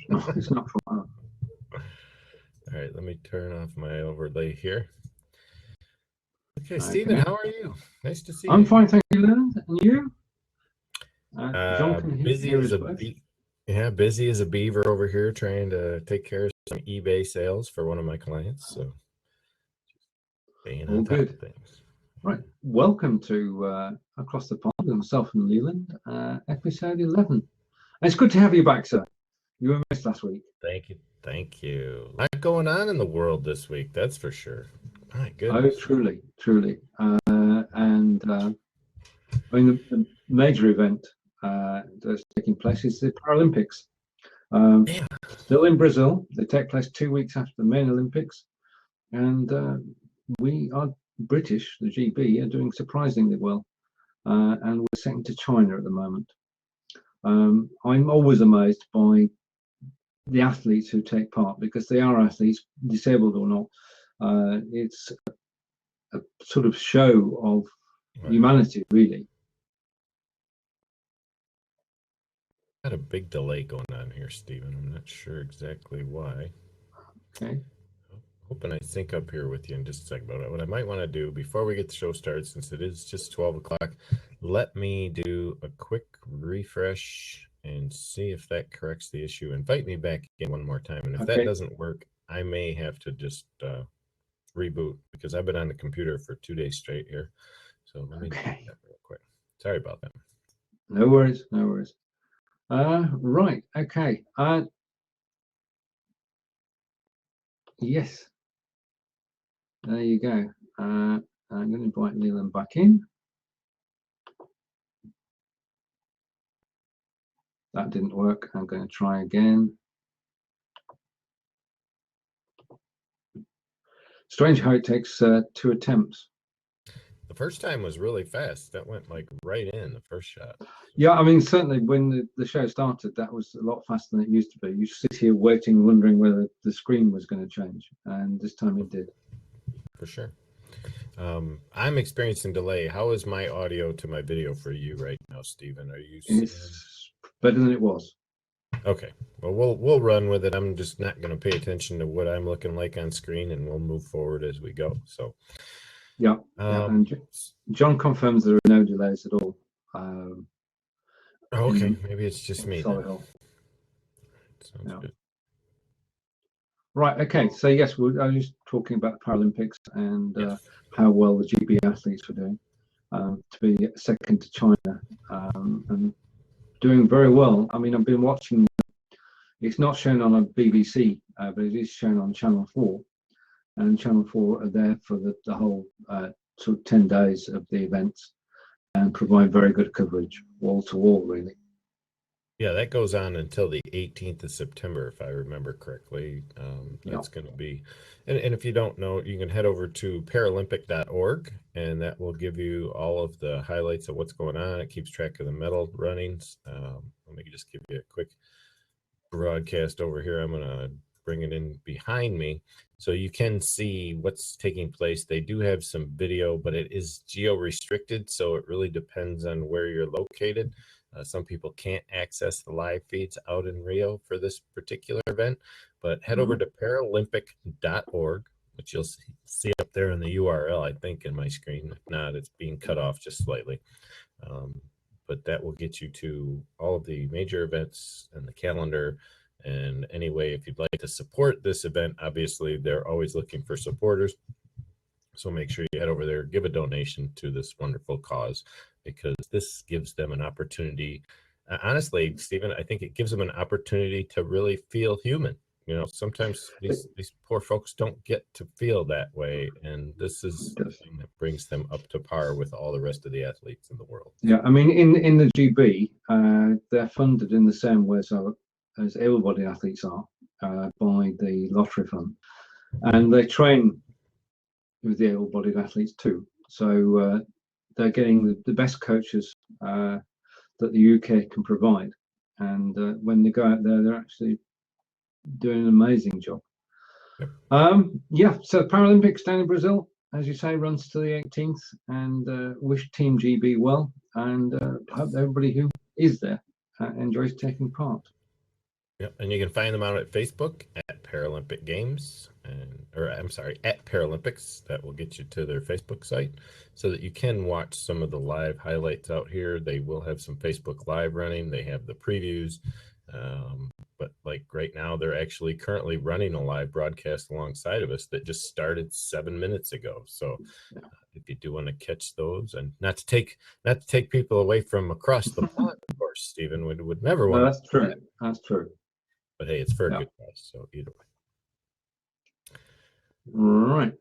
No, it's not from All right, let me turn off my overlay here. Okay, Stephen, Okay. how are you? Nice to see I'm you. fine, thank you, Leland. And you? John can Busy hear as us a both. yeah, busy as a beaver over here, trying to take care of some eBay sales for one of my clients. So staying All on top good. of things. Right. Welcome to Across the Pond with myself and Leland, episode 11. And it's good to have you back, sir. You were missed last week. Thank you, thank you. A lot going on in the world this week, that's for sure. My Oh, goodness. truly, truly. I mean, the major event that's taking place is the Paralympics. Um, Yeah, Still in Brazil. They take place 2 weeks after the main Olympics. And we are British, the GB, are doing surprisingly well. And we're second to China at the moment. I'm always amazed by the athletes who take part because they are athletes, disabled or not. It's a sort of show of right. humanity, really. Got a big delay going on here, Stephen. I'm not sure exactly why. Okay. Hoping I sync up here with you in just a second. But what I might want to do before we get the show started, since it is just 12 o'clock, let me do a quick refresh and see if that corrects the issue. Invite me back in one more time. And if that Okay. doesn't work, I may have to just reboot because I've been on the computer for 2 days straight here. So let me do Okay. that real quick. Sorry about that. No worries. No worries. Right. Okay. Yes. There you go. I'm going to invite Leland back in. That didn't work. I'm going to try again. Strange how it takes 2 attempts. The first time was really fast. That went like right in the first shot. Yeah, I mean, certainly when the show started, that was a lot faster than it used to be. You sit here waiting, wondering whether the screen was going to change, and this time it did. For sure. I'm experiencing delay. How is my audio to my video for you right now, Stephen? Are you seeing? It's better than it was. Okay. Well, we'll run with it. I'm just not going to pay attention to what I'm looking like on screen, and we'll move forward as we go. So, Yeah, yeah. um, And John confirms there are no delays at all okay, in maybe it's just me then. Solihull. Sounds Yeah. good. Right. Okay. So yes, I was just talking about the Paralympics and Yes. how well the GB athletes were doing. To be second to China and doing very well. I mean, I've been watching. It's not shown on a BBC, but it is shown on Channel 4. And Channel 4 are there for the whole sort of 10 days of the events and provide very good coverage, wall to wall, really. Yeah, that goes on until the 18th of September, if I remember correctly. Yeah. That's going to be, and if you don't know, you can head over to Paralympic.org, and that will give you all of the highlights of what's going on. It keeps track of the medal runnings. Let me just give you a quick broadcast over here. I'm going to bring it in behind me so you can see what's taking place. They do have some video, but it is geo restricted, so it really depends on where you're located. Some people can't access the live feeds out in Rio for this particular event, but head over to Paralympic.org, which you'll see up there in the URL, I think, in my screen. If not, it's being cut off just slightly. But that will get you to all of the major events and the calendar. And anyway, if you'd like to support this event, obviously they're always looking for supporters. So make sure you head over there, give a donation to this wonderful cause, because this gives them an opportunity. Honestly, Stephen, I think it gives them an opportunity to really feel human. You know, sometimes these poor folks don't get to feel that way, and this is the thing that brings them up to par with all the rest of the athletes in the world. Yeah, I mean, in the GB, they're funded in the same way as able-bodied athletes are by the lottery fund, and they train with the able-bodied athletes too. So they're getting the best coaches that the UK can provide, and when they go out there, they're actually doing an amazing job. Yep. Yeah, so Paralympics down in Brazil, as you say, runs to the 18th, and wish Team GB well, and hope everybody who is there enjoys taking part. Yep, and you can find them out at Facebook at Paralympic Games, or I'm sorry, at Paralympics. That will get you to their Facebook site so that you can watch some of the live highlights out here. They will have some Facebook Live running. They have the previews, but like right now, they're actually currently running a live broadcast alongside of us that just started 7 minutes ago. So if you do want to catch those, and not to take people away from across the pond, of course, Stephen would never want. No, that's true. That's true. But hey, it's for a good cause, so either way. Right.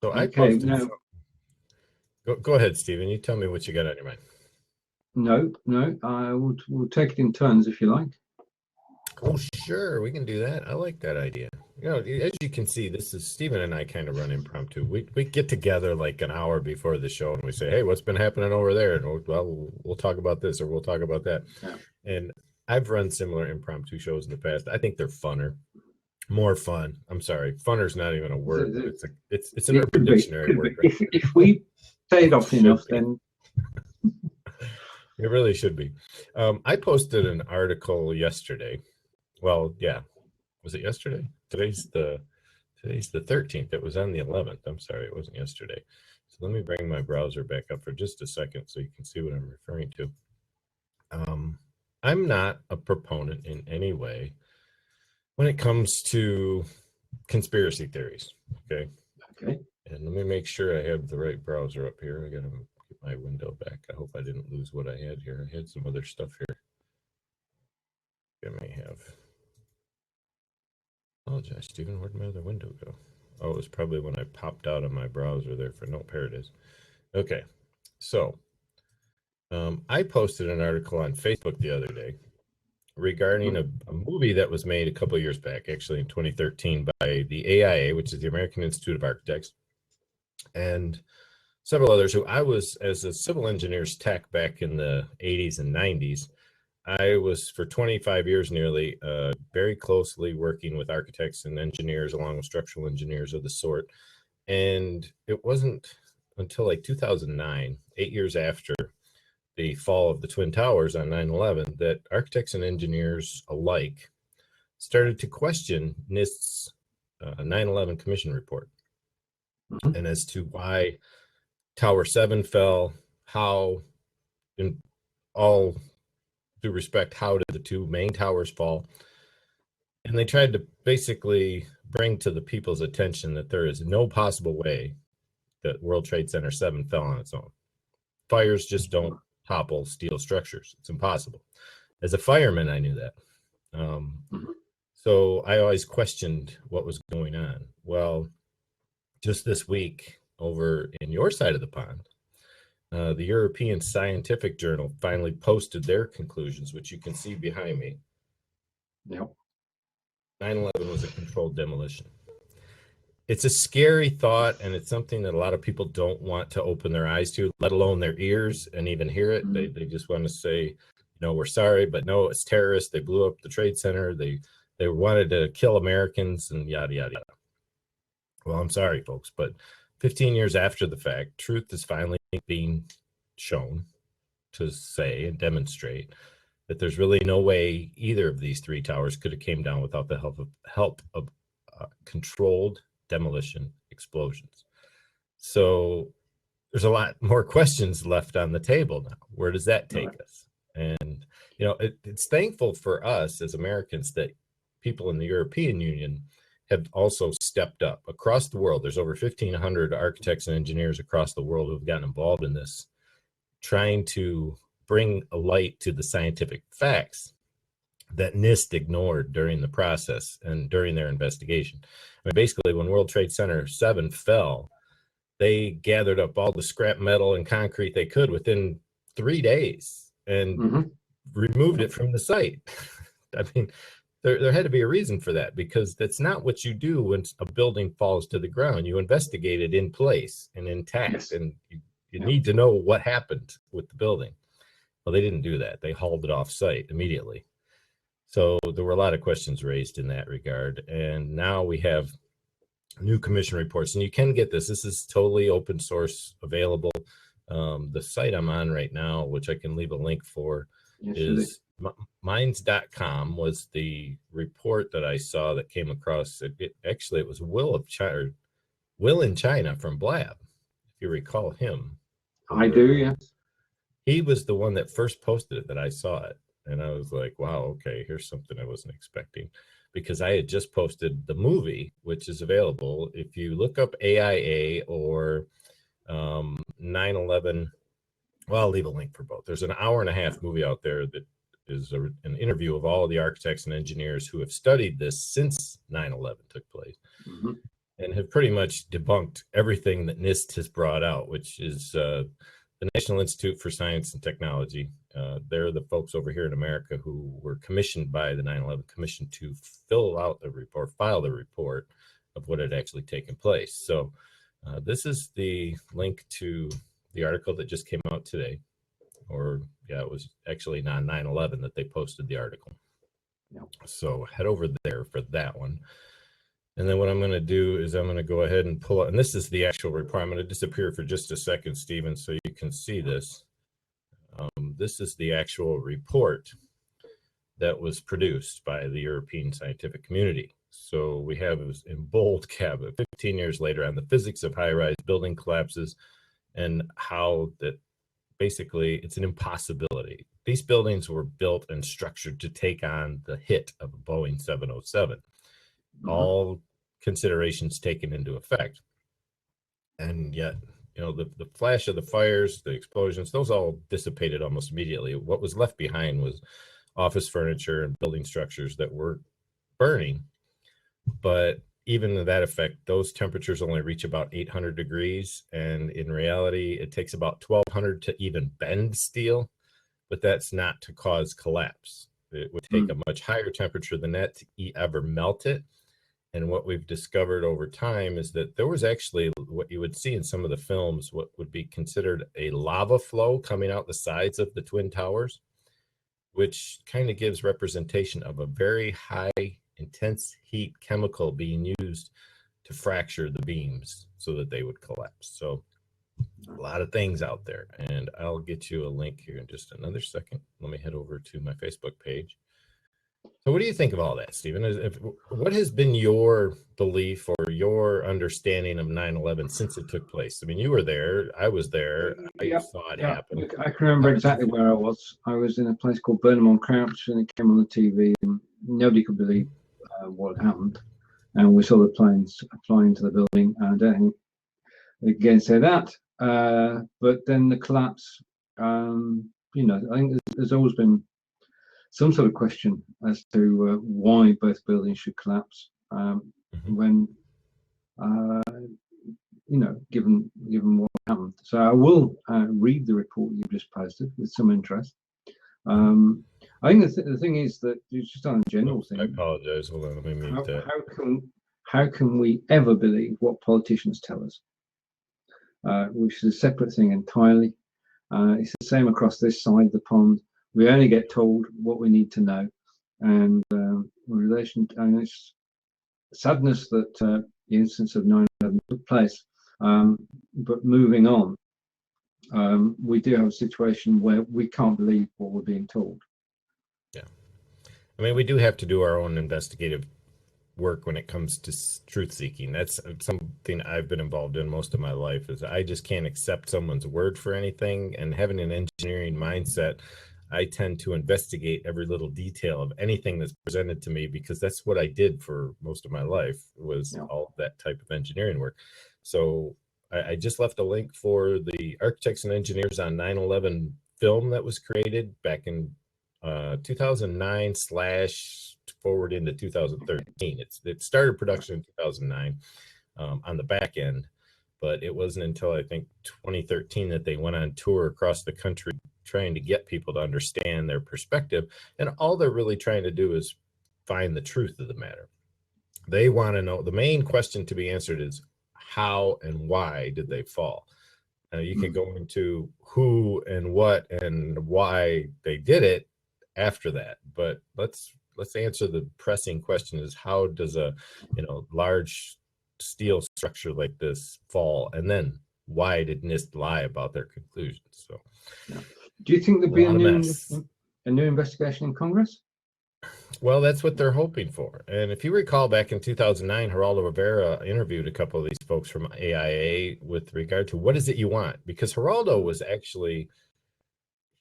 So I posted. Now, go ahead, Stephen. You tell me what you got on your mind. No. We'll take it in turns if you like. Oh, sure, we can do that. I like that idea. You know, as you can see, this is Stephen and I kind of run impromptu. We get together like an hour before the show and we say, hey, what's been happening over there? And we'll talk about this or we'll talk about that. Yeah. And I've run similar impromptu shows in the past. I think they're funner, more fun. I'm sorry, funner's not even a word. It's an Urban Dictionary word. Right? If we say it often enough, then it really should be. I posted an article yesterday. Well, yeah, was it yesterday? Today's the 13th. It was on the 11th. I'm sorry, it wasn't yesterday. So let me bring my browser back up for just a second so you can see what I'm referring to. I'm not a proponent in any way when it comes to conspiracy theories. Okay. And let me make sure I have the right browser up here. I gotta get my window back. I hope I didn't lose what I had here. I had some other stuff here. I may have. Apologize, Stephen. Where'd my other window go? Oh, it was probably when I popped out of my browser there for nope. Here it is. Okay. So I posted an article on Facebook the other day regarding a movie that was made a couple of years back, actually in 2013, by the AIA, which is the American Institute of Architects, and several others who I was, as a civil engineer's tech back in the 80s and 90s, I was for 25 years nearly very closely working with architects and engineers along with structural engineers of the sort. And it wasn't until like 2009, 8 years after the fall of the Twin Towers on 9/11, that architects and engineers alike started to question NIST's 9/11 Commission report, and as to why Tower 7 fell, how, in all due respect, how did the two main towers fall? And they tried to basically bring to the people's attention that there is no possible way that World Trade Center 7 fell on its own. Fires just don't topple steel structures. It's impossible. As a fireman, I knew that. So I always questioned what was going on. Well, just this week over in your side of the pond, the European Scientific Journal finally posted their conclusions, which you can see behind me. Yep. 9/11 was a controlled demolition. It's a scary thought, and it's something that a lot of people don't want to open their eyes to, let alone their ears, and even hear it. They just want to say, no, we're sorry, but no, it's terrorists. They blew up the Trade Center. They wanted to kill Americans and yada, yada, yada. Well, I'm sorry, folks, but 15 years after the fact, truth is finally being shown to say and demonstrate that there's really no way either of these three towers could have came down without the help of controlled demolition explosions. So there's a lot more questions left on the table now. Where does that take us? And, you know, it's thankful for us as Americans that people in the European Union have also stepped up across the world. There's over 1,500 architects and engineers across the world who have gotten involved in this, trying to bring a light to the scientific facts that NIST ignored during the process and during their investigation. I mean, basically, when World Trade Center 7 fell, they gathered up all the scrap metal and concrete they could within 3 days and removed it from the site. I mean, there had to be a reason for that, because that's not what you do when a building falls to the ground. You investigate it in place and intact, and you need to know what happened with the building. Well, they didn't do that. They hauled it off site immediately. So there were a lot of questions raised in that regard. And now we have new commission reports, and you can get this. This is totally open source available. The site I'm on right now, which I can leave a link for, is Minds.com was the report that I saw that came across. Actually, it was Will in China from Blab, if you recall him. I do, yes. He was the one that first posted it, that I saw it. And I was like, wow, okay, here's something I wasn't expecting. Because I had just posted the movie, which is available. If you look up AIA or 9/11, well, I'll leave a link for both. There's an 1.5-hour movie out there that is an interview of all of the architects and engineers who have studied this since 9/11 took place, and have pretty much debunked everything that NIST has brought out, which is the National Institute for Science and Technology. They're the folks over here in America who were commissioned by the 9/11 Commission to fill out the report, file the report of what had actually taken place. So this is the link to the article that just came out today. Or yeah, it was actually on 9/11 that they posted the article. Yep. So head over there for that one. And then what I'm going to do is I'm going to go ahead and pull out, and this is the actual report. I'm going to disappear for just a second, Stephen, so you can see this. This is the actual report that was produced by the European scientific community. So we have in bold cap, 15 years later, on the physics of high-rise building collapses and how that basically it's an impossibility. These buildings were built and structured to take on the hit of a Boeing 707. All considerations taken into effect. And yet, you know, the flash of the fires, the explosions, those all dissipated almost immediately. What was left behind was office furniture and building structures that were burning. But even to that effect, those temperatures only reach about 800 degrees. And in reality, it takes about 1200 to even bend steel, but that's not to cause collapse. It would take a much higher temperature than that to ever melt it. And what we've discovered over time is that there was actually what you would see in some of the films, what would be considered a lava flow coming out the sides of the Twin Towers, which kind of gives representation of a very high intense heat chemical being used to fracture the beams so that they would collapse. So a lot of things out there, and I'll get you a link here in just another second. Let me head over to my Facebook page. So what do you think of all that, Stephen? What has been your belief or your understanding of 9/11 since it took place? I mean, you were there. I was there. I saw it happen. I can remember exactly where I was. I was in a place called Burnham-on-Crouch, and it came on the TV, and nobody could believe what had happened. And we saw the planes flying into the building. And I don't think we can say that. But then the collapse, you know, I think there's always been some sort of question as to why both buildings should collapse when, you know, given what happened. So I will read the report you just posted with some interest. I think the thing is that it's just on a general thing. I apologize. Hold on, let me mute that. How can we ever believe what politicians tell us? Which is a separate thing entirely. It's the same across this side of the pond. We only get told what we need to know, and in relation to, and it's sadness that the instance of 9/11 took place. But moving on, we do have a situation where we can't believe what we're being told. Yeah, I mean, we do have to do our own investigative work when it comes to truth seeking. That's something I've been involved in most of my life. Is I just can't accept someone's word for anything, and having an engineering mindset, I tend to investigate every little detail of anything that's presented to me, because that's what I did for most of my life, was all that type of engineering work. So I just left a link for the architects and engineers on 9/11 film that was created back in 2009 / forward into 2013. It started production in 2009 on the back end, but it wasn't until I think 2013 that they went on tour across the country trying to get people to understand their perspective. And all they're really trying to do is find the truth of the matter. They want to know, the main question to be answered is how and why did they fall? You can go into who and what and why they did it after that, but let's answer the pressing question: is how does a large steel structure like this fall, and then why did NIST lie about their conclusions? So do you think there'd be a new mess? a new investigation in Congress? Well, that's what they're hoping for. And if you recall, back in 2009, Geraldo Rivera interviewed a couple of these folks from AIA with regard to what is it you want? Because Geraldo was actually,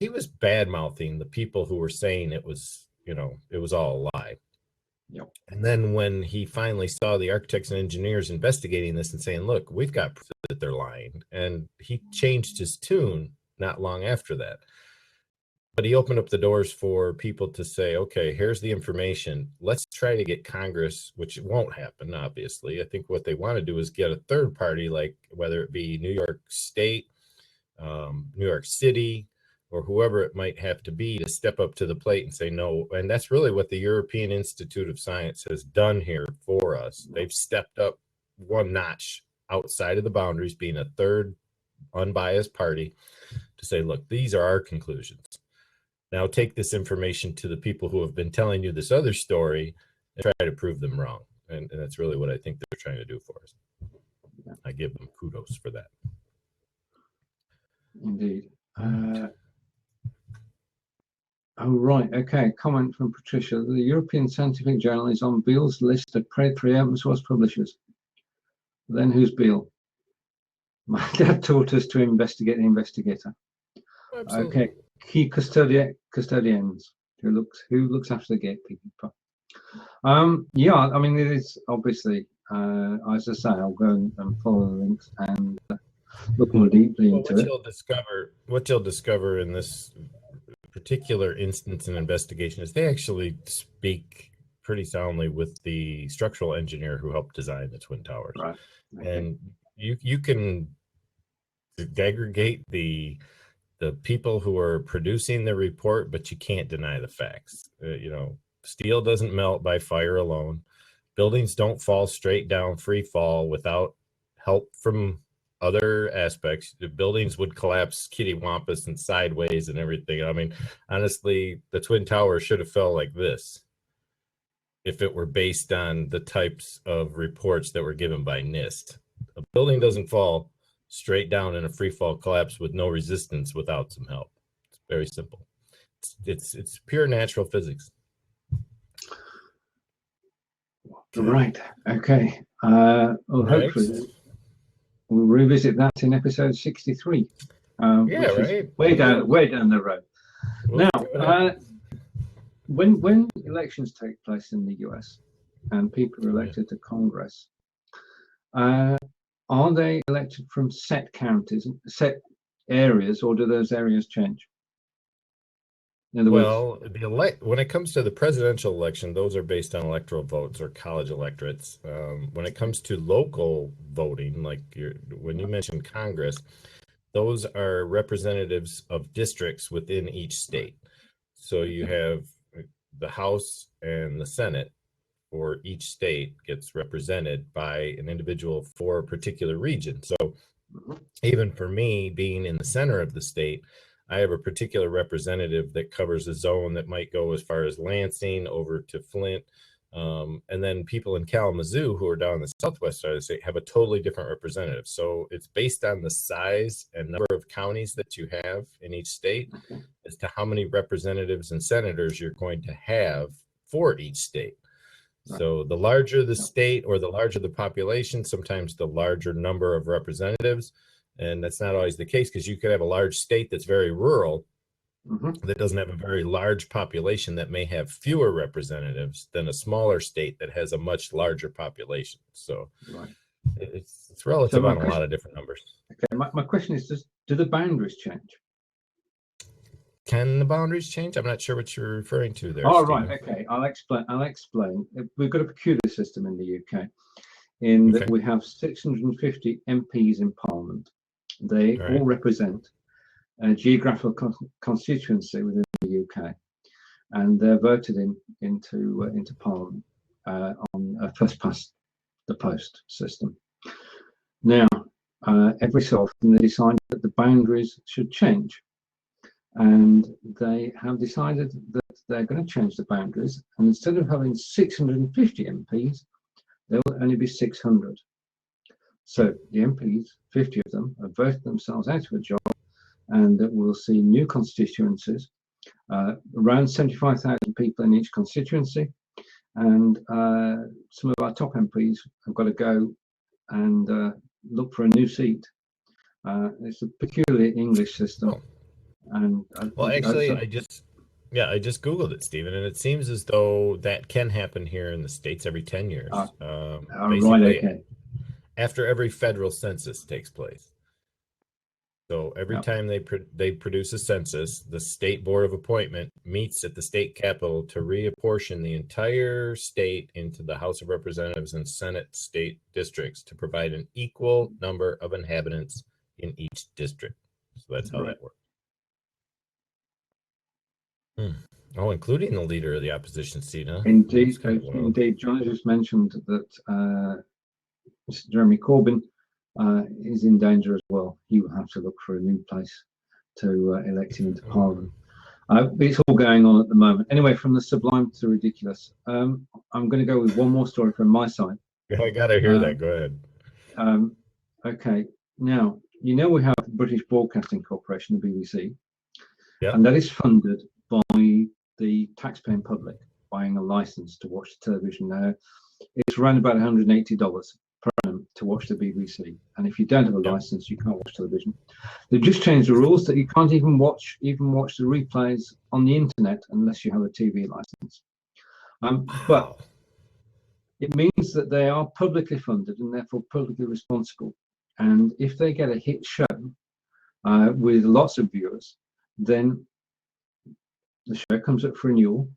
he was bad-mouthing the people who were saying it was, it was all a lie. Yep. And then when he finally saw the architects and engineers investigating this and saying, look, we've got proof that they're lying. And he changed his tune not long after that. But he opened up the doors for people to say, okay, here's the information. Let's try to get Congress, which won't happen, obviously. I think what they want to do is get a third party, like whether it be New York State, New York City, or whoever it might have to be, to step up to the plate and say no. And that's really what the European Institute of Science has done here for us. They've stepped up one notch outside of the boundaries, being a third unbiased party, to say, look, these are our conclusions. Now take this information to the people who have been telling you this other story and try to prove them wrong. And that's really what I think they're trying to do for us. I give them kudos for that. Indeed. Oh, right. Okay. Comment from Patricia. The European Scientific Journal is on Beale's list of predatory open source publishers. Then who's Beale? My dad taught us to investigate the investigator. Absolutely. Okay. Key custodians who looks after the gatekeeper. Yeah, I mean, it is obviously, as I say, I'll go and follow the links and look more deeply into it. What you'll discover in this particular instance in investigation is they actually speak pretty soundly with the structural engineer who helped design the Twin Towers. Right. Okay. And you can aggregate the people who are producing the report, but you can't deny the facts. Steel doesn't melt by fire alone. Buildings don't fall straight down free fall without help from other aspects. The buildings would collapse kittywampus and sideways and everything. I mean, honestly, the Twin Towers should have fell like this if it were based on the types of reports that were given by NIST. A building doesn't fall straight down in a free fall collapse with no resistance without some help. It's very simple. It's pure natural physics. Right. Okay. Well, hopefully we'll revisit that in episode 63. Yeah, right. Way down the road. Now, when elections take place in the US and people are elected to Congress, are they elected from set counties, set areas, or do those areas change? In other words, when it comes to the presidential election, those are based on electoral votes or college electorates. When it comes to local voting, like when you mentioned Congress, those are representatives of districts within each state. So you have the House and the Senate for each state gets represented by an individual for a particular region. So even for me, being in the center of the state, I have a particular representative that covers a zone that might go as far as Lansing over to Flint. And then people in Kalamazoo who are down in the southwest side of the state have a totally different representative. So it's based on the size and number of counties that you have in each state as to how many representatives and senators you're going to have for each state. So the larger the state or the larger the population, sometimes the larger number of representatives. And that's not always the case, because you could have a large state that's very rural that doesn't have a very large population that may have fewer representatives than a smaller state that has a much larger population. So it's relative on a lot of different numbers. Okay, my question is, do the boundaries change? Can the boundaries change? I'm not sure what you're referring to there. Oh, Stephen. right. Okay, I'll explain. We've got a peculiar system in the UK in that we have 650 MPs in Parliament. They all represent a geographical constituency within the UK, and they're voted into Parliament on a first past the post system. Now, every so often they decide that the boundaries should change, and they have decided that they're going to change the boundaries, and instead of having 650 MPs, there will only be 600. So the MPs, 50 of them, have voted themselves out of a job, and that we'll see new constituencies around 75,000 people in each constituency, and some of our top MPs have got to go and look for a new seat. It's a peculiar English system. Oh. And well, actually, I just Googled it, Stephen, and it seems as though that can happen here in the States every 10 years. Basically, right, okay. After every federal census takes place. So every time they produce a census, the State Board of Appointment meets at the state capitol to reapportion the entire state into the House of Representatives and Senate state districts to provide an equal number of inhabitants in each district. So that's how that works. Oh, including the leader of the opposition seat, huh? Indeed, indeed. John just mentioned that Jeremy Corbyn is in danger as well. He will have to look for a new place to elect him into Parliament. It's all going on at the moment. Anyway, from the sublime to the ridiculous. I'm going to go with one more story from my side. Yeah, I got to hear that. Go ahead. Okay. Now, you know we have the British Broadcasting Corporation, the BBC, yeah, and that is funded by the taxpaying public buying a license to watch television. Now, it's around about $180 per annum to watch the BBC, and if you don't have a license, you can't watch television. They've just changed the rules that you can't even watch the replays on the internet unless you have a TV license. But it means that they are publicly funded and therefore publicly responsible. And if they get a hit show with lots of viewers, then the show comes up for renewal,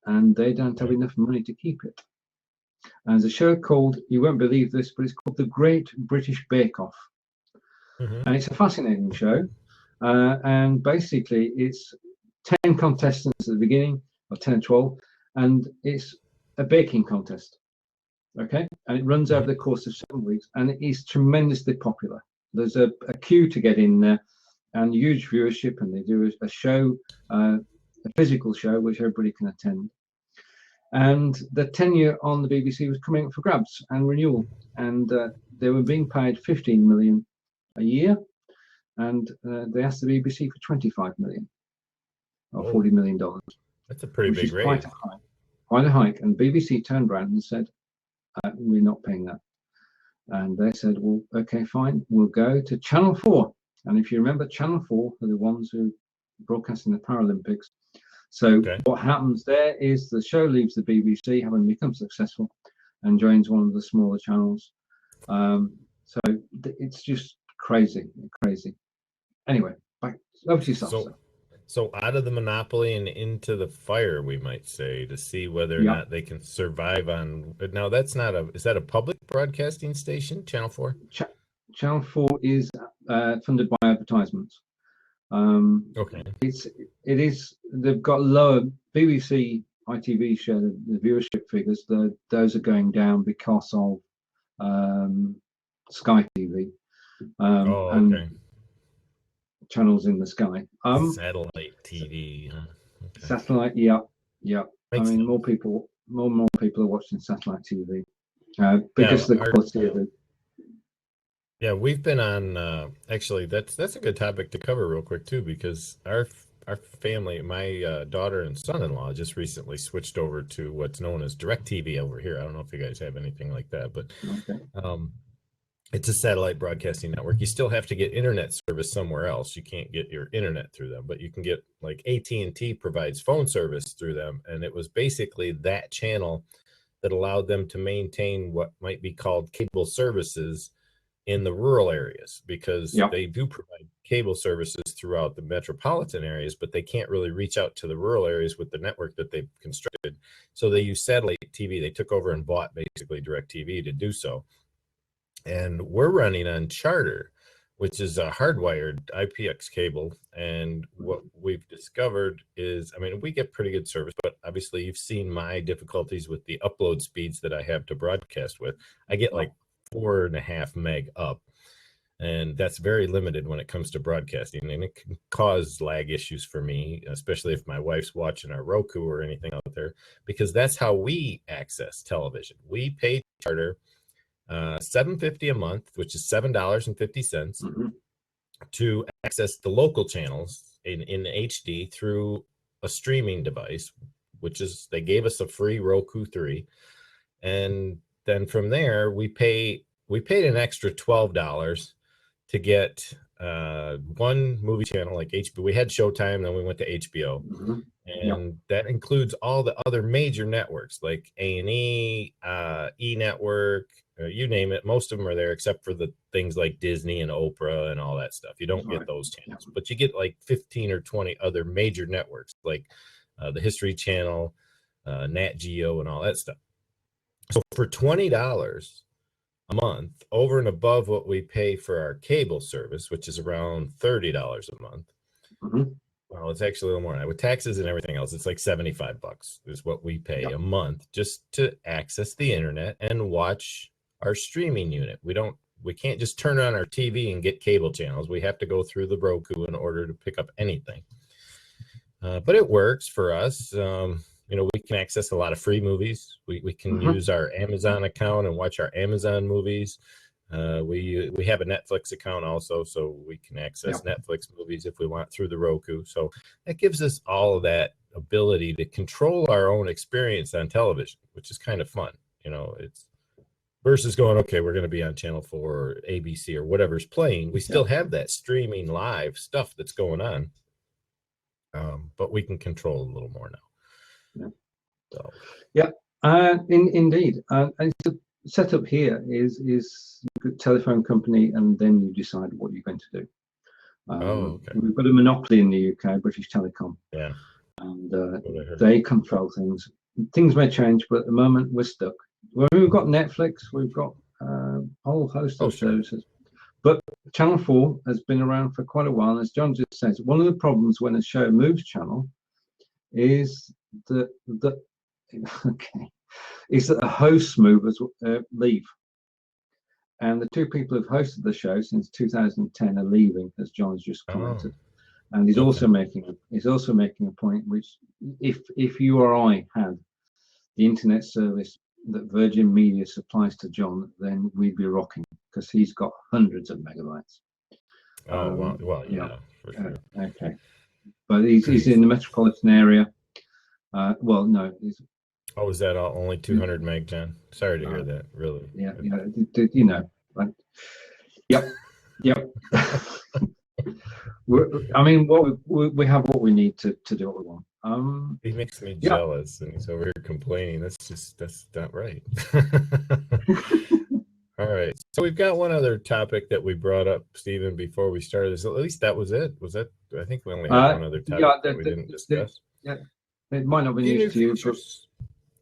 and they don't have enough money to keep it. And there's a show called, you won't believe this, but it's called The Great British Bake Off. And it's a fascinating show. And basically, it's 10 contestants at the beginning, or 10 or 12, and it's a baking contest. Okay, and it runs over the course of 7 weeks, and it is tremendously popular. There's a queue to get in there, and huge viewership, and they do a show, a physical show, which everybody can attend. And the tenure on the BBC was coming up for grabs and renewal, and they were being paid 15 million a year, and they asked the BBC for 25 million, or $40 million. That's a pretty big raise. Quite a hike. And BBC turned around and said, we're not paying that. And they said, well, okay, fine, we'll go to Channel 4. And if you remember, Channel 4 are the ones who broadcasting the Paralympics. So what happens there is the show leaves the BBC, having become successful, and joins one of the smaller channels. So it's just crazy. Anyway, back over to yourself. So out of the monopoly and into the fire, we might say, to see whether or not they can survive on. Now, that's not is that a public broadcasting station, Channel 4? Channel 4 is funded by advertisements. It is. They've got lower BBC ITV share the viewership figures. Those are going down because of Sky TV and channels in the sky. Satellite TV. Okay. Satellite, yeah. I mean, more people are watching satellite TV because of the quality of it. Yeah, we've been on. Actually, that's a good topic to cover real quick too, because our family, my daughter and son-in-law, just recently switched over to what's known as DirecTV over here. I don't know if you guys have anything like that, but it's a satellite broadcasting network. You still have to get internet service somewhere else. You can't get your internet through them, but you can get, like, AT&T provides phone service through them, and it was basically that channel that allowed them to maintain what might be called cable services in the rural areas, because they do provide cable services throughout the metropolitan areas, but they can't really reach out to the rural areas with the network that they've constructed. So they use satellite TV. They took over and bought basically DirecTV to do so. And we're running on Charter, which is a hardwired IPX cable. And what we've discovered is, I mean, we get pretty good service, but obviously you've seen my difficulties with the upload speeds that I have to broadcast with. I get like 4.5 meg up, and that's very limited when it comes to broadcasting, and it can cause lag issues for me, especially if my wife's watching our Roku or anything out there, because that's how we access television. We pay Charter $7.50 a month, which is $7.50 to access the local channels in HD through a streaming device, which is, they gave us a free Roku 3. And then from there, we paid an extra $12 to get one movie channel like HBO. We had Showtime, then we went to HBO. Mm-hmm. And that includes all the other major networks like A&E, E Network, you name it. Most of them are there, except for the things like Disney and Oprah and all that stuff. You don't get those channels, but you get like 15 or 20 other major networks like the History Channel, Nat Geo, and all that stuff. So for $20 a month, over and above what we pay for our cable service, which is around $30 a month. Mm-hmm. Well, it's actually a little more than that. With taxes and everything else, it's like $75 is what we pay a month just to access the internet and watch our streaming unit. We can't just turn on our TV and get cable channels. We have to go through the Roku in order to pick up anything. But it works for us. We can access a lot of free movies. We can use our Amazon account and watch our Amazon movies. We have a Netflix account also, so we can access Netflix movies if we want through the Roku. So that gives us all of that ability to control our own experience on television, which is kind of fun. It's versus going, okay, we're going to be on Channel 4 or ABC or whatever's playing. We still have that streaming live stuff that's going on, but we can control a little more now. Indeed. And the setup here is a telephone company, and then you decide what you're going to do. We've got a monopoly in the UK, British Telecom. Yeah. And they control things. Things may change, but at the moment we're stuck. Well, we've got Netflix, we've got a whole host of services. But Channel 4 has been around for quite a while. And as John just says, one of the problems when a show moves channel is that the hosts leave. And the two people who've hosted the show since 2010 are leaving, as John's just commented. And he's also making a point, which if you or I had the internet service that Virgin Media supplies to John, then we'd be rocking, because he's got hundreds of megabytes. For sure. Okay, but he's in the metropolitan area. No, he's. Oh, is that only 200 meg, John? Sorry to hear that. Really. Yeah. Right. Yep. We have what we need to do what we want. He makes me jealous, and he's over here complaining. That's not right. All right. So we've got one other topic that we brought up, Stephen, before we started this. At least that was it. Was that? I think we only had one other topic that we didn't discuss. It might not be news to you.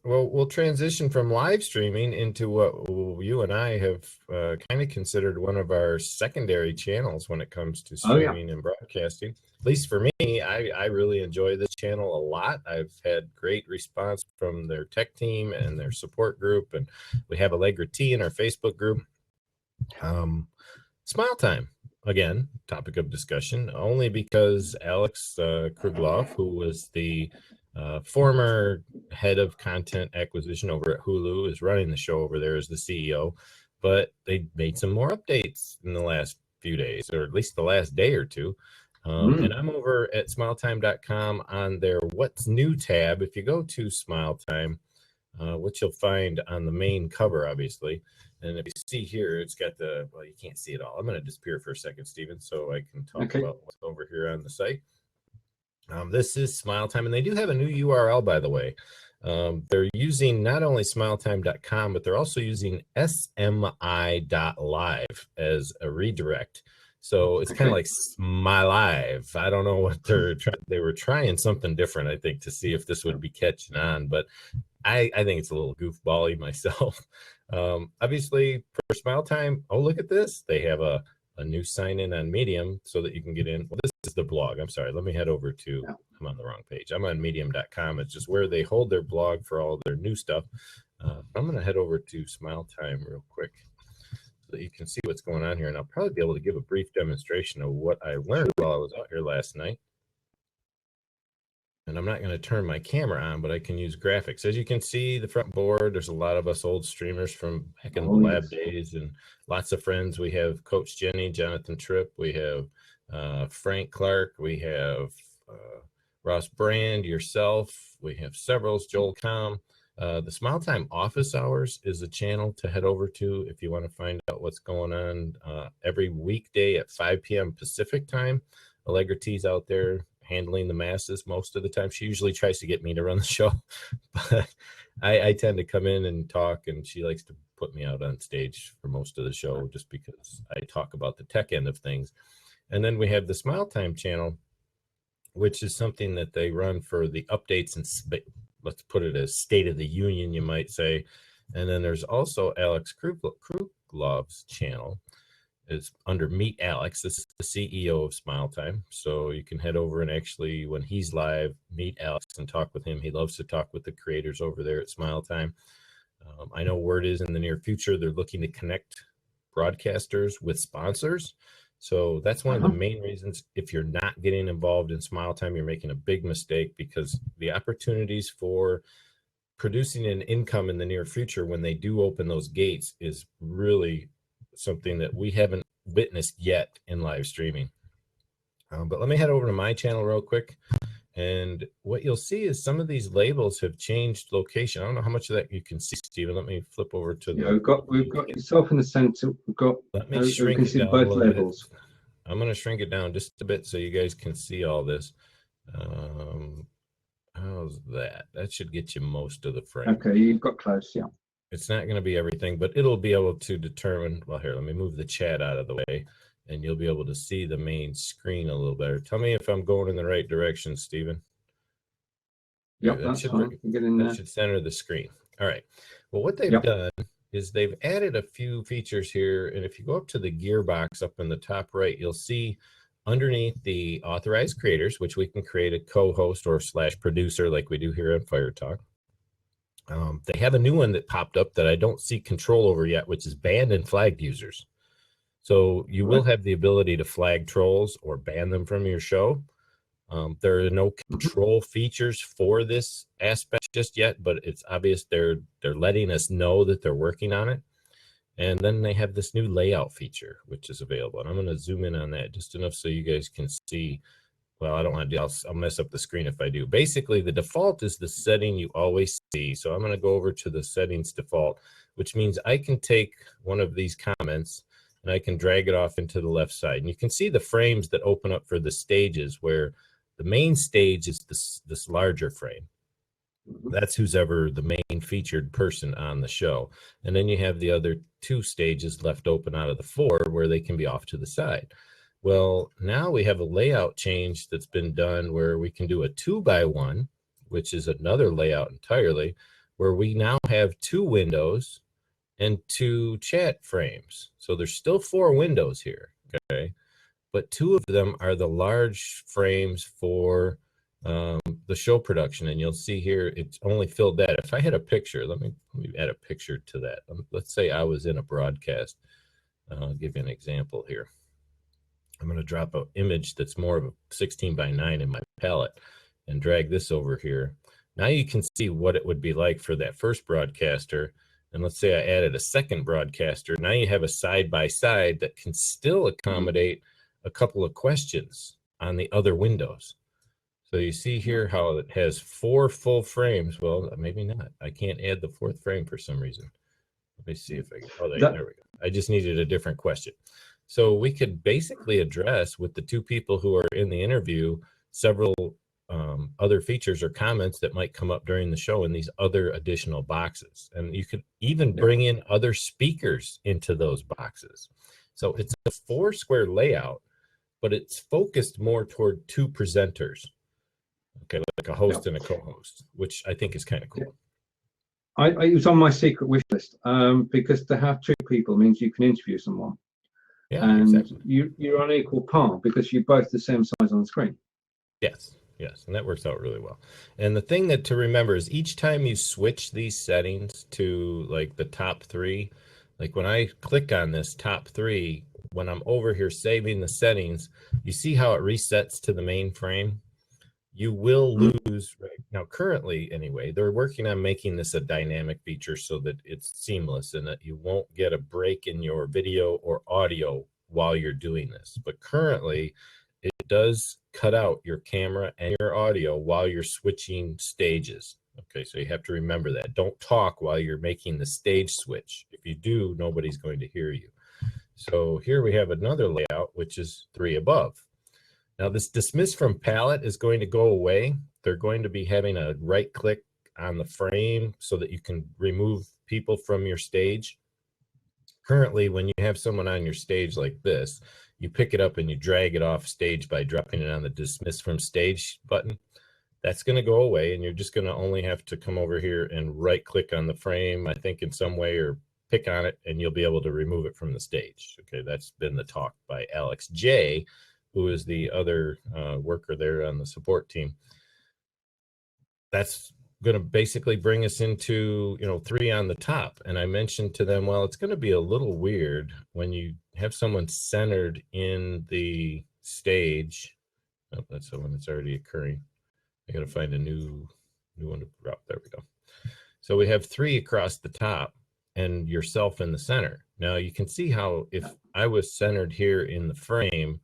Well, we'll transition from live streaming into what you and I have kind of considered one of our secondary channels when it comes to streaming and broadcasting. At least for me, I really enjoy this channel a lot. I've had great response from their tech team and their support group, and we have Allegra T in our Facebook group. Smile Time, again, topic of discussion, only because Alex Krugloff, who was the former head of content acquisition over at Hulu, is running the show over there as the CEO, but they made some more updates in the last few days, or at least the last day or two. And I'm over at smiletime.com on their What's New tab. If you go to Smiletime, what you'll find on the main cover, obviously, and if you see here, it's got you can't see it all. I'm going to disappear for a second, Stephen, so I can talk about what's over here on the site. This is Smiletime, and they do have a new URL, by the way. They're using not only smiletime.com, but they're also using smi.live as a redirect. So it's kind of like Smilive. I don't know what they were trying something different, I think, to see if this would be catching on, but I think it's a little goofball-y myself. Obviously, for Smiletime, oh, look at this. They have a new sign-in on Medium so that you can get in. Well, this is the blog. I'm sorry. Let me head over to, I'm on the wrong page. I'm on medium.com. It's just where they hold their blog for all their new stuff. I'm going to head over to Smiletime real quick so that you can see what's going on here. And I'll probably be able to give a brief demonstration of what I learned while I was out here last night. And I'm not going to turn my camera on, but I can use graphics. As you can see, the front board, there's a lot of us old streamers from back in the lab days, and lots of friends. We have Coach Jenny, Jonathan Tripp. We have Frank Clark. We have Ross Brand, yourself. We have several, Joel Com. The Smiletime office hours is a channel to head over to if you want to find out what's going on every weekday at 5 p.m. Pacific time. Allegra T's out there handling the masses most of the time. She usually tries to get me to run the show, but I tend to come in and talk, and she likes to put me out on stage for most of the show just because I talk about the tech end of things. And then we have the Smiletime channel, which is something that they run for the updates and let's put it as State of the Union, you might say. And then there's also Alex Kruglov's channel. It's under Meet Alex. This is the CEO of Smiletime. So you can head over and actually, when he's live, meet Alex and talk with him. He loves to talk with the creators over there at Smiletime. I know word is in the near future, they're looking to connect broadcasters with sponsors. So that's one of the main reasons. If you're not getting involved in Smiletime, you're making a big mistake, because the opportunities for producing an income in the near future when they do open those gates is really something that we haven't witnessed yet in live streaming. But let me head over to my channel real quick. And what you'll see is some of these labels have changed location. I don't know how much of that you can see, Stephen. Let me flip over to the. We've got yourself in the center. We've got. Let me shrink it down both levels. I'm going to shrink it down just a bit so you guys can see all this. How's that? That should get you most of the frame. Okay, you've got close, yeah. It's not going to be everything, but it'll be able to determine. Well, here, let me move the chat out of the way, and you'll be able to see the main screen a little better. Tell me if I'm going in the right direction, Stephen. Yep, that's fine. Get in there. That should center the screen. All right. Well, what they've done is they've added a few features here, and if you go up to the gearbox up in the top right, you'll see underneath the authorized creators, which we can create a co-host or / producer like we do here on Fire Talk. They have a new one that popped up that I don't see control over yet, which is banned and flagged users. So you will have the ability to flag trolls or ban them from your show. There are no control features for this aspect just yet, but it's obvious they're letting us know that they're working on it. And then they have this new layout feature, which is available. And I'm going to zoom in on that just enough so you guys can see. Well, I don't want to do, I'll mess up the screen if I do. Basically, the default is the setting you always see. So I'm going to go over to the settings default, which means I can take one of these comments and I can drag it off into the left side. And you can see the frames that open up for the stages, where the main stage is this larger frame. That's who's ever the main featured person on the show. And then you have the other two stages left open out of the 4 where they can be off to the side. Well, now we have a layout change that's been done where we can do a 2x1, which is another layout entirely, where we now have 2 windows and 2 chat frames. So there's still 4 windows here, okay? But 2 of them are the large frames for the show production, and you'll see here it's only filled that. If I had a picture, let me add a picture to that. Let's say I was in a broadcast. I'll give you an example here. I'm going to drop an image that's more of a 16:9 in my palette and drag this over here. Now you can see what it would be like for that first broadcaster. And let's say I added a second broadcaster. Now you have a side-by-side that can still accommodate a couple of questions on the other windows. So you see here how it has 4 full frames. Well, maybe not. I can't add the 4th frame for some reason. Let me see if I can. Oh, there we go. I just needed a different question. So we could basically address with the 2 people who are in the interview several other features or comments that might come up during the show in these other additional boxes. And you could even bring in other speakers into those boxes. So it's a 4 square layout, but it's focused more toward 2 presenters. Okay, like a host and a co-host, which I think is kind of cool. It was on my secret wish list because to have 2 people means you can interview someone. Yeah, and exactly. You're on equal par because you're both the same size on the screen. Yes, and that works out really well. And the thing that to remember is each time you switch these settings to like the top 3, like when I click on this top 3, when I'm over here saving the settings, you see how it resets to the main frame? You will lose right now. Currently, anyway, they're working on making this a dynamic feature so that it's seamless and that you won't get a break in your video or audio while you're doing this. But currently, it does cut out your camera and your audio while you're switching stages. Okay, so you have to remember that. Don't talk while you're making the stage switch. If you do, nobody's going to hear you. So here we have another layout, which is 3 above. Now this dismiss from palette is going to go away. They're going to be having a right click on the frame so that you can remove people from your stage. Currently, when you have someone on your stage like this, you pick it up and you drag it off stage by dropping it on the dismiss from stage button. That's going to go away, and you're just going to only have to come over here and right click on the frame, I think in some way, or pick on it, and you'll be able to remove it from the stage. Okay, that's been the talk by Alex J, who is the other worker there on the support team. That's going to basically bring us into, 3 on the top. And I mentioned to them, well, it's going to be a little weird when you have someone centered in the stage. Oh, that's the one that's already occurring. I got to find a new one to drop. There we go. So we have 3 across the top and yourself in the center. Now you can see how if I was centered here in the frame,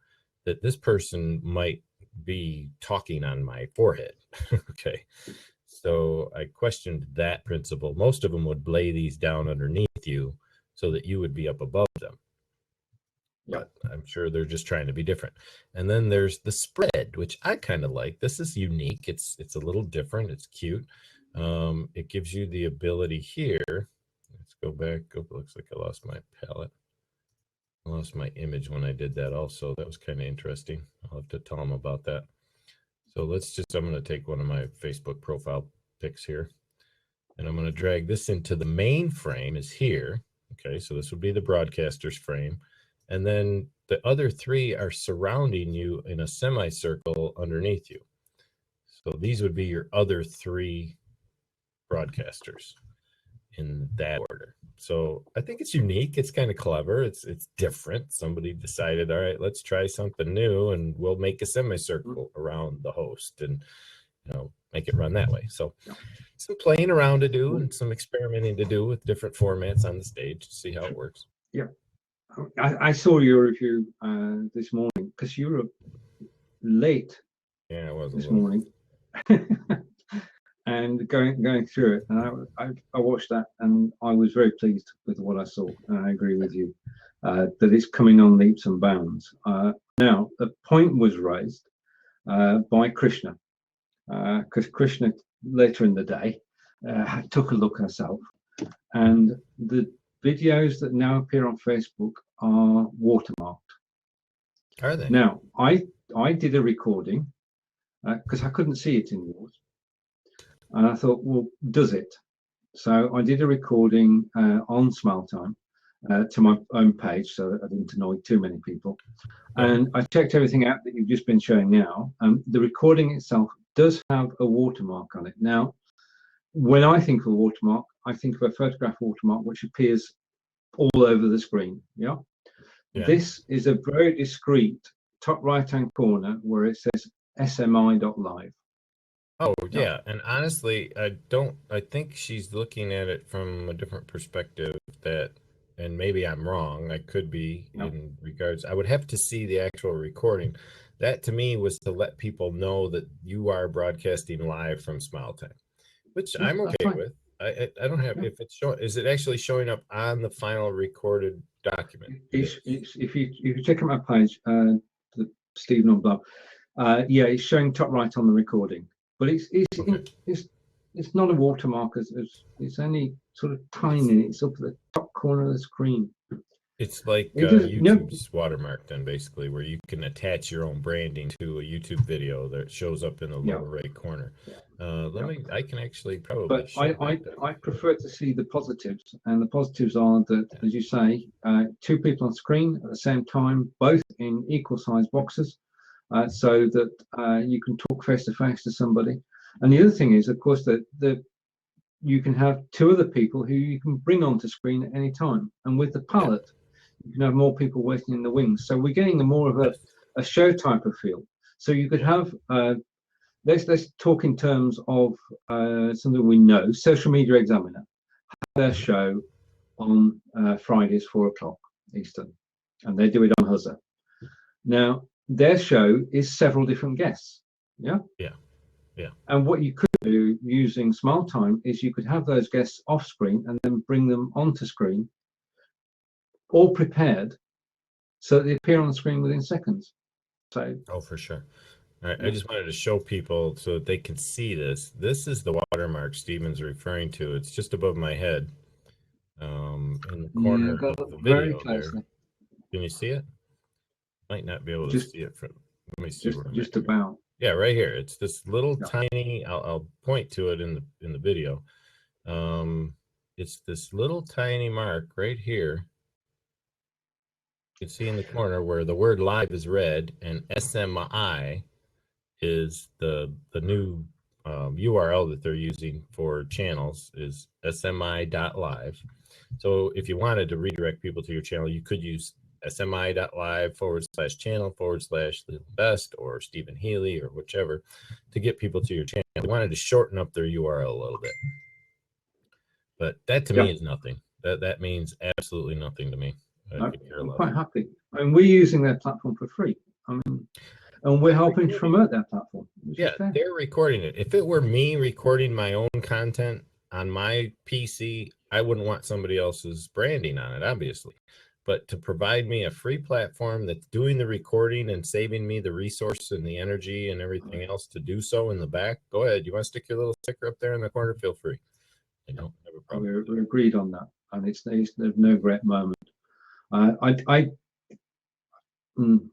that this person might be talking on my forehead. Okay. So I questioned that principle. Most of them would lay these down underneath you so that you would be up above them. But I'm sure they're just trying to be different. And then there's the spread, which I kind of like. This is unique. It's a little different. It's cute. It gives you the ability here. Let's go back. Oh, looks like I lost my palette. I lost my image when I did that also. That was kind of interesting. I'll have to tell them about that. So I'm going to take one of my Facebook profile pics here, and I'm going to drag this into the main frame is here. Okay, so this would be the broadcaster's frame. And then the other 3 are surrounding you in a semicircle underneath you. So these would be your other 3 broadcasters in that order. So I think it's unique. It's kind of clever. It's different. Somebody decided, all right, let's try something new, and we'll make a semicircle around the host and make it run that way. So some playing around to do and some experimenting to do with different formats on the stage to see how it works. Yeah, I saw your review this morning because you were late. Yeah, I was this morning. And going through it, and I watched that, and I was very pleased with what I saw. And I agree with you that it's coming on leaps and bounds. Now, a point was raised by Krishna, because Krishna later in the day took a look herself, and the videos that now appear on Facebook are watermarked. Are they? Now, I did a recording because I couldn't see it in yours. And I thought, well, does it? So I did a recording on Smiletime to my own page so that I didn't annoy too many people. And I checked everything out that you've just been showing now. The recording itself does have a watermark on it. Now, when I think of a watermark, I think of a photograph watermark which appears all over the screen. Yeah. This is a very discreet top right-hand corner where it says smi.live. Oh yeah, and honestly, I think she's looking at it from a different perspective and maybe I'm wrong. I could be in regards. I would have to see the actual recording. That to me was to let people know that you are broadcasting live from Smiletime, which I'm okay with. I don't have if it's showing. Is it actually showing up on the final recorded document? If you check out my page, the Stephen on blog, yeah, it's showing top right on the recording. But it's not a watermark. It's only sort of tiny. It's up at the top corner of the screen. It's like YouTube's watermark, then basically, where you can attach your own branding to a YouTube video that shows up in the lower right corner. I can actually probably. But I prefer to see the positives, and the positives are that, as you say, 2 people on screen at the same time, both in equal size boxes. So that you can talk face to face to somebody. And the other thing is, of course, that you can have 2 other people who you can bring onto screen at any time. And with the palette, you can have more people waiting in the wings. So we're getting more of a show type of feel. So you could have, let's talk in terms of something we know. Social Media Examiner have their show on Fridays, 4 o'clock Eastern, and they do it on Huzza. Now, their show is several different guests. Yeah. Yeah. And what you could do using Smiletime is you could have those guests off screen and then bring them onto screen, all prepared, so that they appear on the screen within seconds. So. Oh, for sure. All right. Yeah. I just wanted to show people so that they can see this. This is the watermark Stephen's referring to. It's just above my head, in the corner got of the very video there. closely. Can you see it? Might not be able to see it from. Let me see where I'm just at here. about. Yeah, right here. It's this little Yeah. tiny. I'll point to it in the video. It's this little tiny mark right here. You can see in the corner where the word live is red and SMI is the new URL that they're using for channels is smi.live. So if you wanted to redirect people to your channel, you could use smi.live/channel/Leland or Stephen Healy or whichever to get people to your channel. They wanted to shorten up their URL a little bit. But that to me is nothing. That means absolutely nothing to me. I'm quite happy. I mean, we're using their platform for free. I mean, and we're helping to promote that platform. Yeah, they're recording it. If it were me recording my own content on my PC, I wouldn't want somebody else's branding on it, obviously. But to provide me a free platform that's doing the recording and saving me the resource and the energy and everything else to do so in the back, go ahead. You want to stick your little sticker up there in the corner? Feel free. I don't have a problem. We're agreed on that, and it's no regret moment. I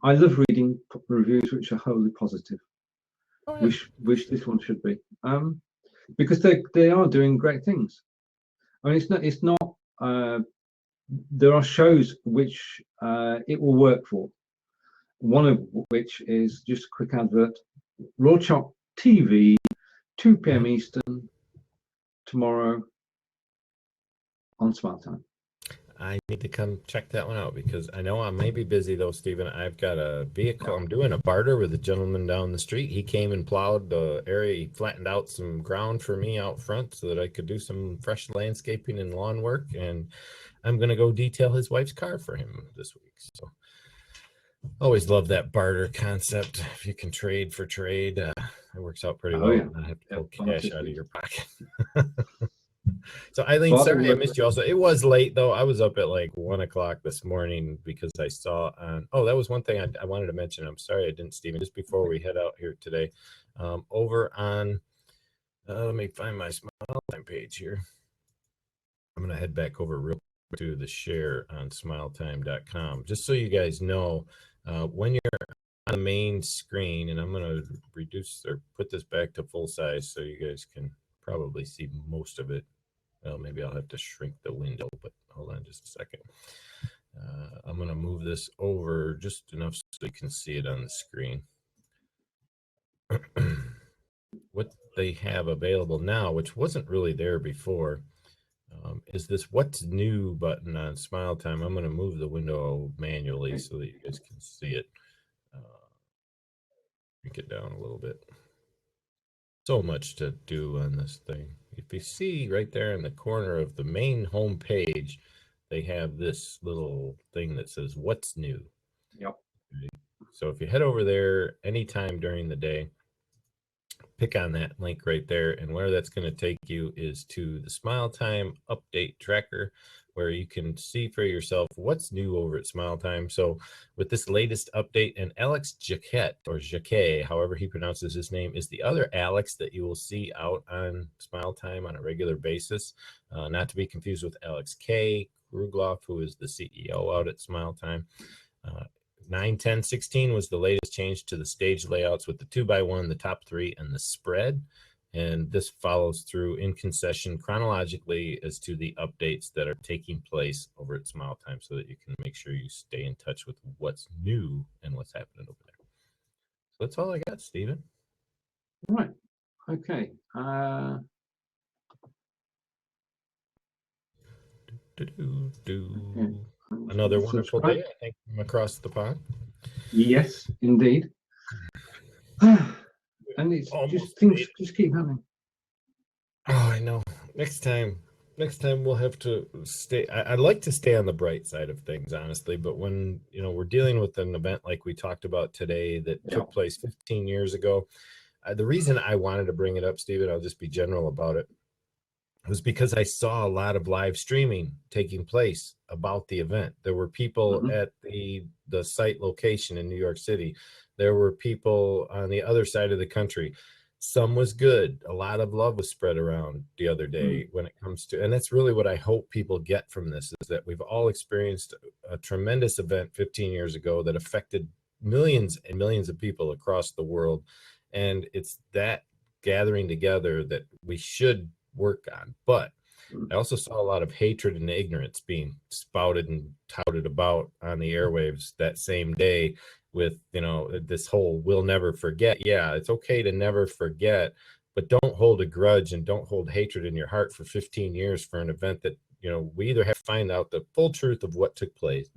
love reading reviews which are wholly positive. Oh, yeah. Wish this one should be, because they are doing great things. I mean, it's not. There are shows which it will work for. One of which is just a quick advert. Raw Chop TV, 2 p.m. Eastern tomorrow on Smiletime. I need to come check that one out because I know I may be busy though, Stephen. I've got a vehicle. I'm doing a barter with a gentleman down the street. He came and plowed the area. He flattened out some ground for me out front so that I could do some fresh landscaping and lawn work. And I'm going to go detail his wife's car for him this week. So always love that barter concept. If you can trade for trade, it works out pretty well. Yeah. I have to pull cash out of your pocket. So Eileen, sorry I missed you also. It was late though. I was up at like 1 o'clock this morning because I saw on, that was one thing I wanted to mention. I'm sorry I didn't, Stephen, just before we head out here today. Over on, let me find my Smiletime page here. I'm going to head back over real quick to the share on smiletime.com. Just so you guys know, when you're on the main screen, and I'm going to reduce or put this back to full size so you guys can probably see most of it. Well, maybe I'll have to shrink the window, but hold on just a second. I'm going to move this over just enough so you can see it on the screen. What they have available now, which wasn't really there before, is this What's New button on Smiletime. I'm going to move the window manually so that you guys can see it. Shrink it down a little bit. So much to do on this thing. If you see right there in the corner of the main home page, they have this little thing that says What's New. Yep. Okay. So if you head over there anytime during the day, pick on that link right there, and where that's going to take you is to the Smiletime update tracker, where you can see for yourself what's new over at Smiletime. So with this latest update, and Alex Jacquet, or Jacquet, however he pronounces his name, is the other Alex that you will see out on Smiletime on a regular basis, not to be confused with Alex K. Krugloff, who is the CEO out at Smiletime. 9-10-16 was the latest change to the stage layouts with the 2x1, the top 3, and the spread. And this follows through in concession chronologically as to the updates that are taking place over at Smiletime so that you can make sure you stay in touch with what's new and what's happening over there. So that's all I got, Stephen. Right. Okay. Okay. Another wonderful day, I think, from across the pond. Yes, indeed. And it's just things just keep happening. Oh, I know. Next time next time we'll have to stay. I'd like to stay on the bright side of things, honestly. But when, we're dealing with an event like we talked about today that took place 15 years ago, the reason I wanted to bring it up, Stephen, I'll just be general about it, was because I saw a lot of live streaming taking place about the event. There were people at the site location in New York City. There were people on the other side of the country. Some was good. A lot of love was spread around the other day when it comes to, and that's really what I hope people get from this, is that we've all experienced a tremendous event 15 years ago that affected millions and millions of people across the world. And it's that gathering together that we should work on. But I also saw a lot of hatred and ignorance being spouted and touted about on the airwaves that same day, with this whole "we'll never forget." Yeah, it's okay to never forget, but don't hold a grudge and don't hold hatred in your heart for 15 years for an event that we either have to find out the full truth of what took place,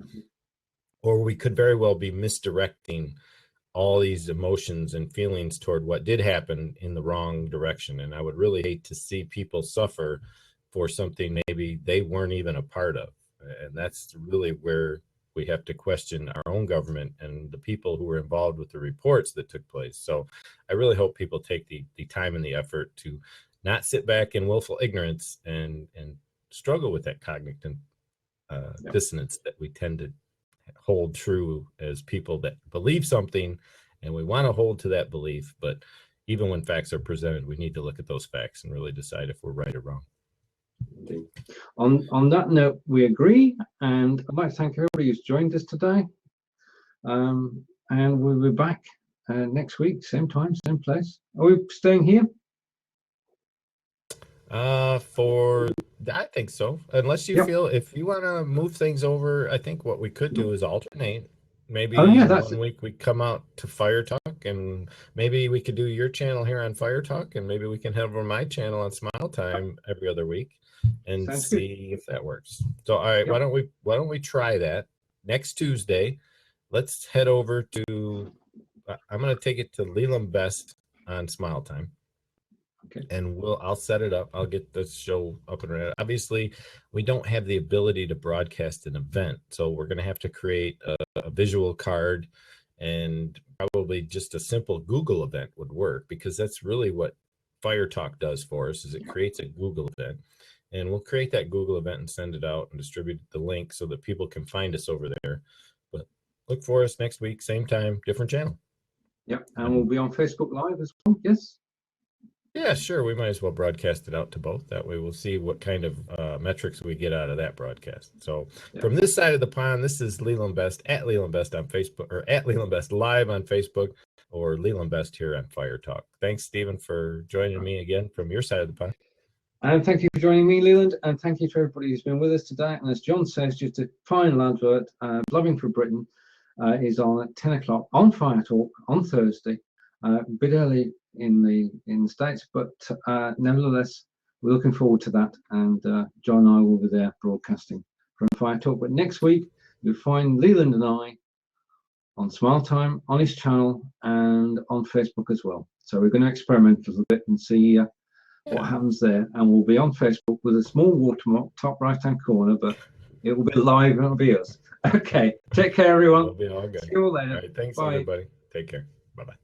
or we could very well be misdirecting all these emotions and feelings toward what did happen in the wrong direction. And I would really hate to see people suffer for something maybe they weren't even a part of. And that's really where we have to question our own government and the people who were involved with the reports that took place. So I really hope people take the time and the effort to not sit back in willful ignorance and struggle with that cognitive dissonance that we tend to hold true as people that believe something, and we want to hold to that belief. But even when facts are presented, we need to look at those facts and really decide if we're right or wrong. Indeed. On that note, we agree, and I'd like to thank everybody who's joined us today. And we'll be back next week, same time, same place. Are we staying here? I think so. Unless you feel, if you want to move things over, I think what we could do is alternate. Maybe 1 week we come out to Fire Talk, and maybe we could do your channel here on Fire Talk, and maybe we can have over my channel on Smile Time every other week, and Sounds see if that works. So, all right, why don't we try that next Tuesday? Let's head over to. I'm going to take it to Leland Best on Smile Time. Okay. And I'll set it up. I'll get the show up and running. Obviously, we don't have the ability to broadcast an event, so we're going to have to create a visual card, and probably just a simple Google event would work, because that's really what Fire Talk does for us, is it creates a Google event. And we'll create that Google event and send it out and distribute the link so that people can find us over there. But look for us next week, same time, different channel. Yep, and we'll be on Facebook Live as well. Yes. Yeah, sure. We might as well broadcast it out to both. That way we'll see what kind of metrics we get out of that broadcast. So from this side of the pond, this is Leland Best, at Leland Best on Facebook, or at Leland Best Live on Facebook, or Leland Best here on Fire Talk. Thanks, Stephen, for joining me again from your side of the pond. And thank you for joining me, Leland, and thank you to everybody who's been with us today. And as John says, just a final advert, Blubbing for Britain is on at 10 o'clock on Fire Talk on Thursday, a bit early in the States, but nevertheless, we're looking forward to that. And John and I will be there broadcasting from Fire Talk. But next week, you'll find Leland and I on Smile Time, on his channel, and on Facebook as well. So we're going to experiment a little bit and see what happens there. And we'll be on Facebook with a small watermark top right-hand corner, but it will be live and it'll be us. Okay, take care, everyone. It'll be all good. See you all later. All right, thanks, Bye. everybody. Take care. Bye-bye.